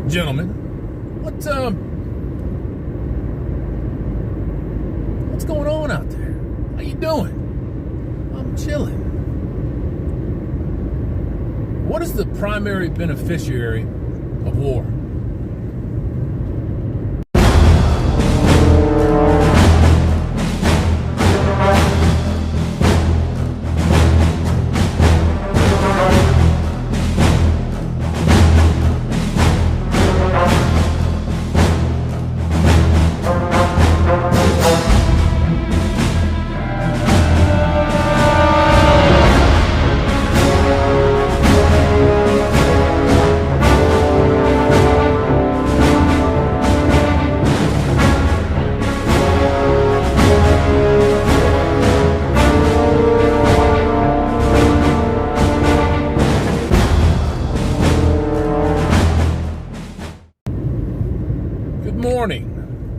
gentlemen, what's going on out there? How you doing? I'm chilling. What is the primary beneficiary of war?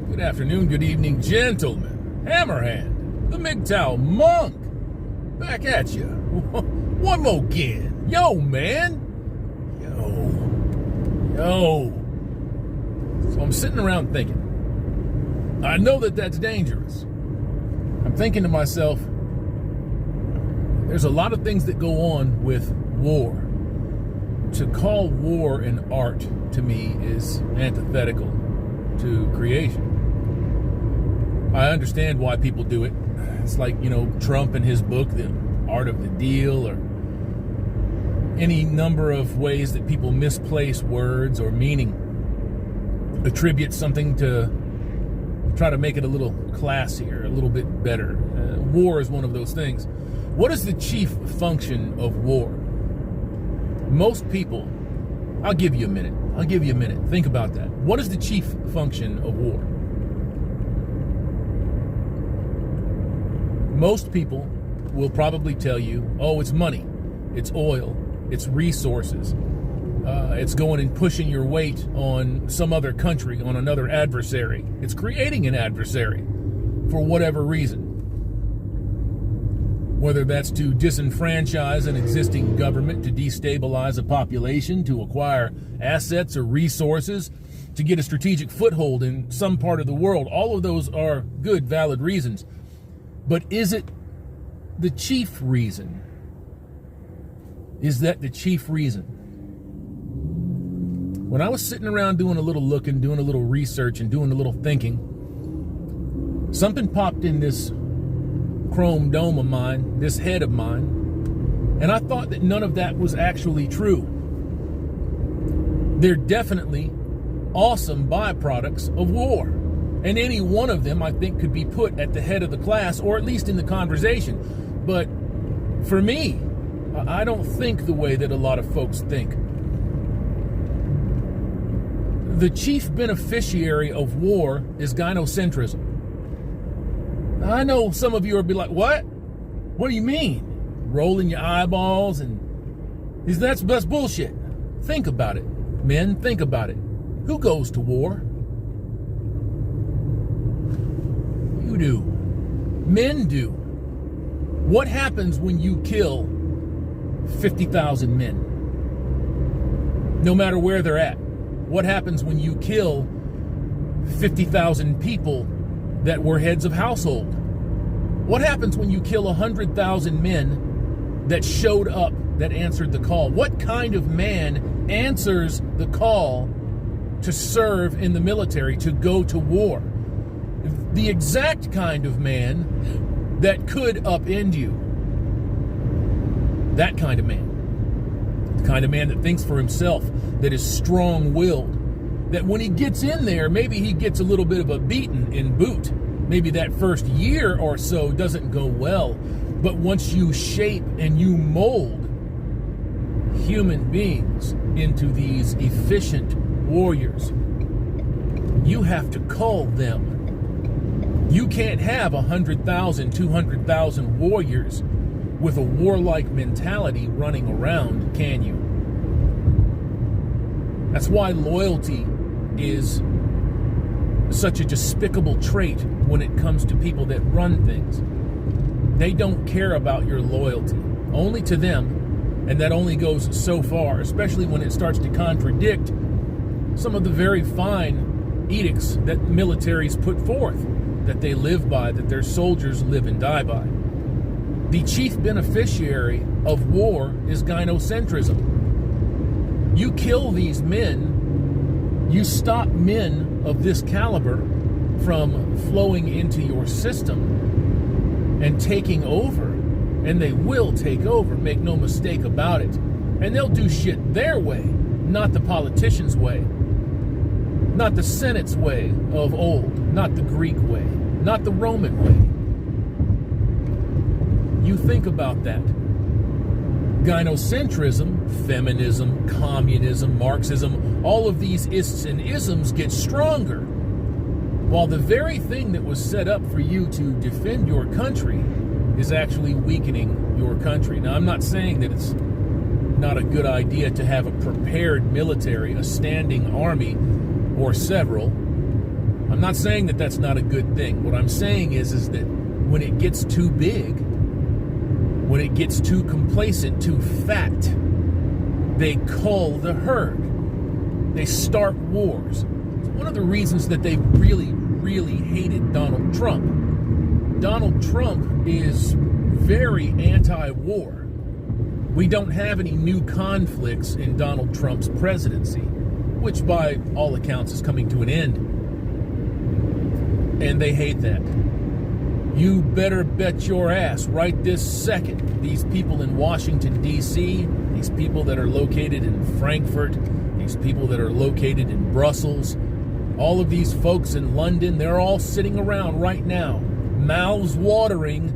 Good afternoon, good evening, gentlemen. Hammerhand, the MGTOW monk, back at you. One more again. Yo, man. Yo. So I'm sitting around thinking. I know that that's dangerous. I'm thinking to myself, there's a lot of things that go on with war. To call war an art, to me, is antithetical to creation. I understand why people do it. It's like, Trump in his book, The Art of the Deal, or any number of ways that people misplace words or meaning, attribute something to try to make it a little classier, a little bit better. War is one of those things. What is the chief function of war? Most people, I'll give you a minute. Think about that. What is the chief function of war? Most people will probably tell you, it's money, it's oil, it's resources. It's going and pushing your weight on some other country, on another adversary. It's creating an adversary for whatever reason. Whether that's to disenfranchise an existing government, to destabilize a population, to acquire assets or resources, to get a strategic foothold in some part of the world. All of those are good, valid reasons. But is it the chief reason? Is that the chief reason? When I was sitting around doing a little looking, doing a little research, and doing a little thinking, something popped in this chrome dome of mine, this head of mine, and I thought that none of that was actually true. They're definitely awesome byproducts of war. And any one of them, I think, could be put at the head of the class, or at least in the conversation. But for me, I don't think the way that a lot of folks think. The chief beneficiary of war is gynocentrism. I know some of you will be like, what? What do you mean? Rolling your eyeballs and that's bullshit. Think about it. Men, think about it. Who goes to war? You do. Men do. What happens when you kill 50,000 men? No matter where they're at. What happens when you kill 50,000 people that were heads of household? What happens when you kill 100,000 men that showed up, that answered the call? What kind of man answers the call to serve in the military, to go to war? The exact kind of man that could upend you. That kind of man. The kind of man that thinks for himself, that is strong-willed, that when he gets in there, maybe he gets a little bit of a beating in boot. Maybe that first year or so doesn't go well, but once you shape and you mold human beings into these efficient warriors, you have to cull them. You can't have 100,000, 200,000 warriors with a warlike mentality running around, can you? That's why loyalty is such a despicable trait when it comes to people that run things. They don't care about your loyalty, only to them, and that only goes so far, especially when it starts to contradict some of the very fine edicts that militaries put forth, that they live by, that their soldiers live and die by. The chief beneficiary of war is gynocentrism. You kill these men, you stop men of this caliber from flowing into your system and taking over, and they will take over, make no mistake about it. And they'll do shit their way, not the politicians' way, not the Senate's way of old, not the Greek way, not the Roman way. You think about that. Gynocentrism, feminism, communism, Marxism, all of these ists and isms get stronger, while the very thing that was set up for you to defend your country is actually weakening your country. Now, I'm not saying that it's not a good idea to have a prepared military, a standing army, or several. I'm not saying that that's not a good thing. What I'm saying is that when it gets too big, when it gets too complacent, too fat, they cull the herd. They start wars. It's one of the reasons that they really, really hated Donald Trump. Donald Trump is very anti-war. We don't have any new conflicts in Donald Trump's presidency, which by all accounts is coming to an end. And they hate that. You better bet your ass right this second, these people in Washington, D.C., these people that are located in Frankfurt, these people that are located in Brussels, all of these folks in London, they're all sitting around right now, mouths watering,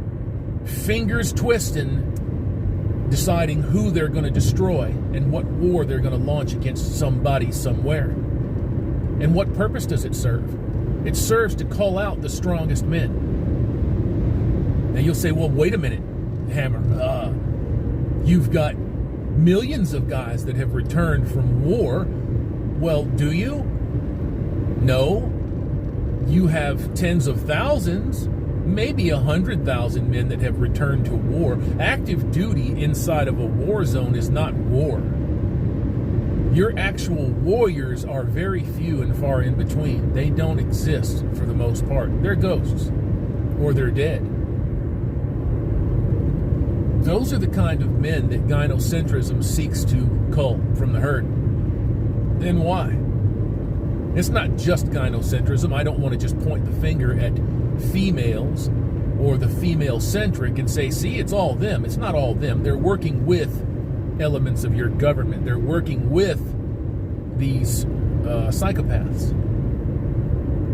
fingers twisting, deciding who they're going to destroy and what war they're going to launch against somebody somewhere. And what purpose does it serve? It serves to call out the strongest men. Now you'll say, well, wait a minute, Hammer. You've got millions of guys that have returned from war. Well, do you? No. You have tens of thousands, maybe 100,000 men that have returned to war. Active duty inside of a war zone is not war. Your actual warriors are very few and far in between. They don't exist for the most part. They're ghosts, or they're dead. Those are the kind of men that gynocentrism seeks to cull from the herd. Then why? It's not just gynocentrism. I don't want to just point the finger at females or the female-centric and say, see, it's all them. It's not all them. They're working with elements of your government. They're working with these psychopaths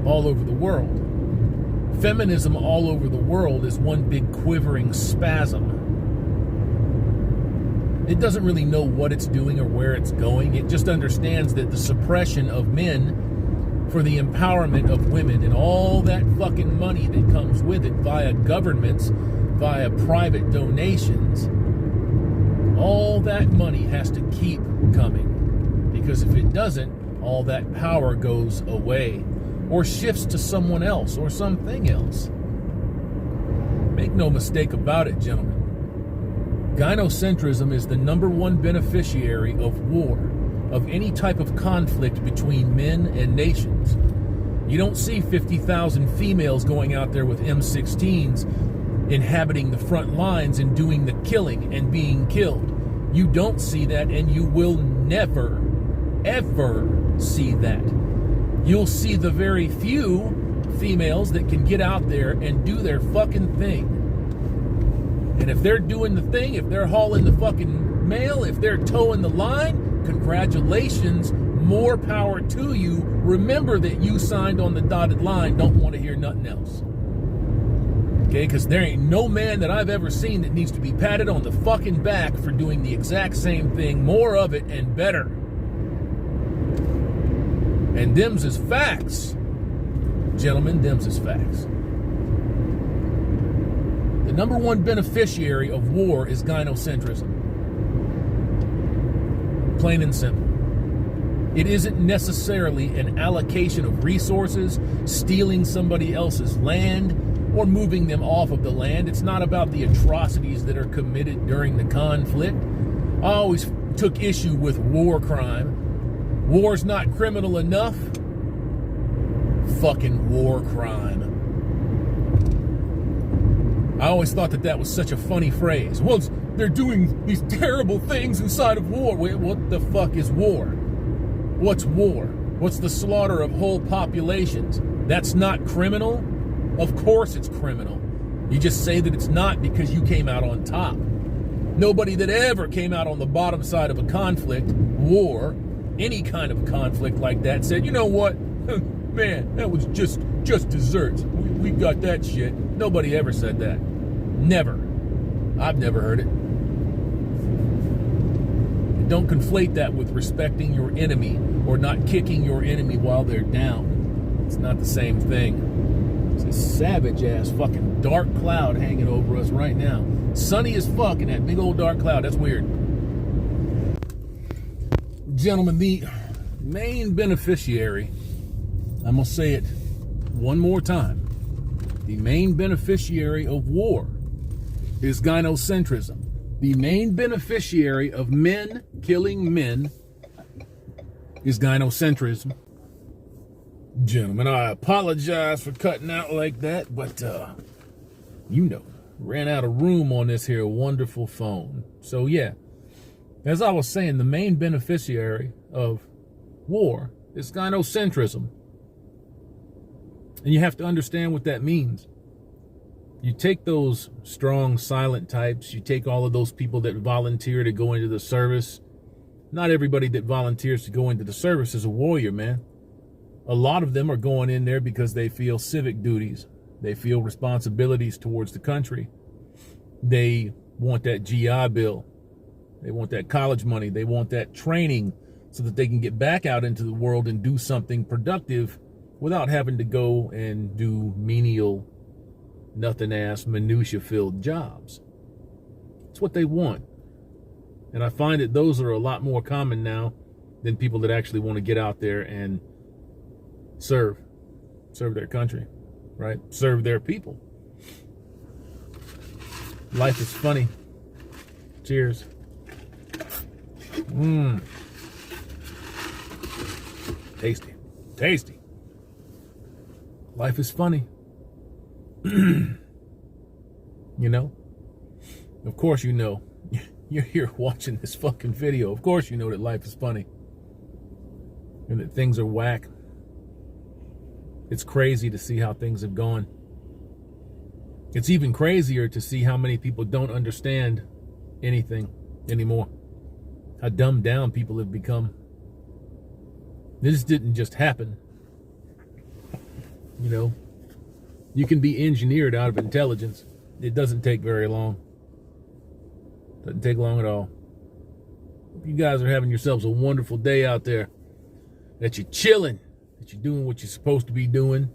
all over the world. Feminism all over the world is one big quivering spasm. It doesn't really know what it's doing or where it's going. It just understands that the suppression of men for the empowerment of women and all that fucking money that comes with it via governments, via private donations, all that money has to keep coming. Because if it doesn't, all that power goes away or shifts to someone else or something else. Make no mistake about it, gentlemen. Gynocentrism is the number one beneficiary of war, of any type of conflict between men and nations. You don't see 50,000 females going out there with M16s, inhabiting the front lines and doing the killing and being killed. You don't see that, and you will never, ever see that. You'll see the very few females that can get out there and do their fucking thing. And if they're doing the thing, if they're hauling the fucking mail, if they're towing the line, congratulations, more power to you. Remember that you signed on the dotted line. Don't want to hear nothing else. Okay, because there ain't no man that I've ever seen that needs to be patted on the fucking back for doing the exact same thing, more of it and better. And them's is facts. Gentlemen, them's is facts. The number one beneficiary of war is gynocentrism. Plain and simple. It isn't necessarily an allocation of resources, stealing somebody else's land, or moving them off of the land. It's not about the atrocities that are committed during the conflict. I always took issue with war crime War's not criminal enough. Fucking war crime. I always thought that was such a funny phrase. Well, they're doing these terrible things inside of war. Wait, what the fuck is war? What's war? What's the slaughter of whole populations? That's not criminal? Of course it's criminal. You just say that it's not because you came out on top. Nobody that ever came out on the bottom side of a conflict, war, any kind of conflict like that said, you know what? Man, that was just desserts. We got that shit. Nobody ever said that. Never. I've never heard it. And don't conflate that with respecting your enemy or not kicking your enemy while they're down. It's not the same thing. It's a savage ass fucking dark cloud hanging over us right now. Sunny as fuck in that big old dark cloud. That's weird. Gentlemen, the main beneficiary, I'm going to say it one more time. The main beneficiary of war is gynocentrism. The main beneficiary of men killing men is gynocentrism. Gentlemen, I apologize for cutting out like that, but ran out of room on this here wonderful phone. So yeah, as I was saying, the main beneficiary of war is gynocentrism. And you have to understand what that means. You take those strong, silent types, you take all of those people that volunteer to go into the service. Not everybody that volunteers to go into the service is a warrior, man. A lot of them are going in there because they feel civic duties. They feel responsibilities towards the country. They want that GI Bill. They want that college money. They want that training so that they can get back out into the world and do something productive without having to go and do menial, nothing-ass, minutia-filled jobs. It's what they want. And I find that those are a lot more common now than people that actually want to get out there and serve their country, right? Serve their people. Life is funny. Cheers. Tasty. Tasty. Life is funny. You know? Of course you know. You're here watching this fucking video. Of course you know that life is funny. And that things are whack. It's crazy to see how things have gone. It's even crazier to see how many people don't understand anything anymore. How dumbed down people have become. This didn't just happen. You know, you can be engineered out of intelligence. It doesn't take very long. Doesn't take long at all. Hope you guys are having yourselves a wonderful day out there. That you're chilling. That you're doing what you're supposed to be doing.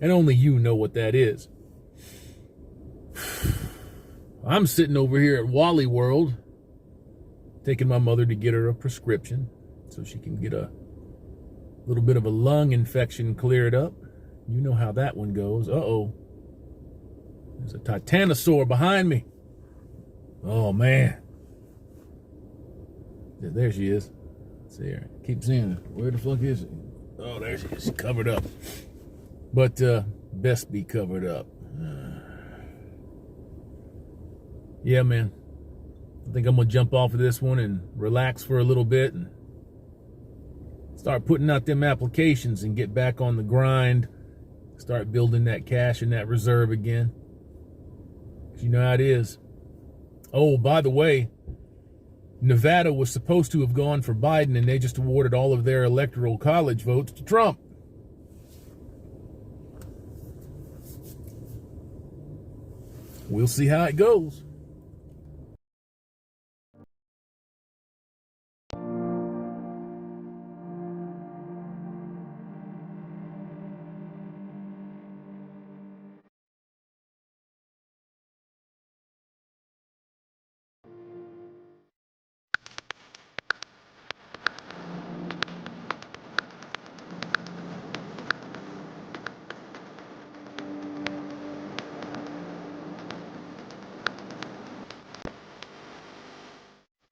And only you know what that is. I'm sitting over here at Wally World, taking my mother to get her a prescription so she can get a little bit of a lung infection cleared up. You know how that one goes. Uh-oh. There's a titanosaur behind me. Oh, man. There she is. Let's see her. Keep seeing her. Where the fuck is she? Oh, there she is. She's covered up. But best be covered up. Yeah, man. I think I'm going to jump off of this one and relax for a little bit and start putting out them applications and get back on the grind. Start building that cash and that reserve again. 'Cause you know how it is. Oh, by the way, Nevada was supposed to have gone for Biden and they just awarded all of their electoral college votes to Trump. We'll see how it goes.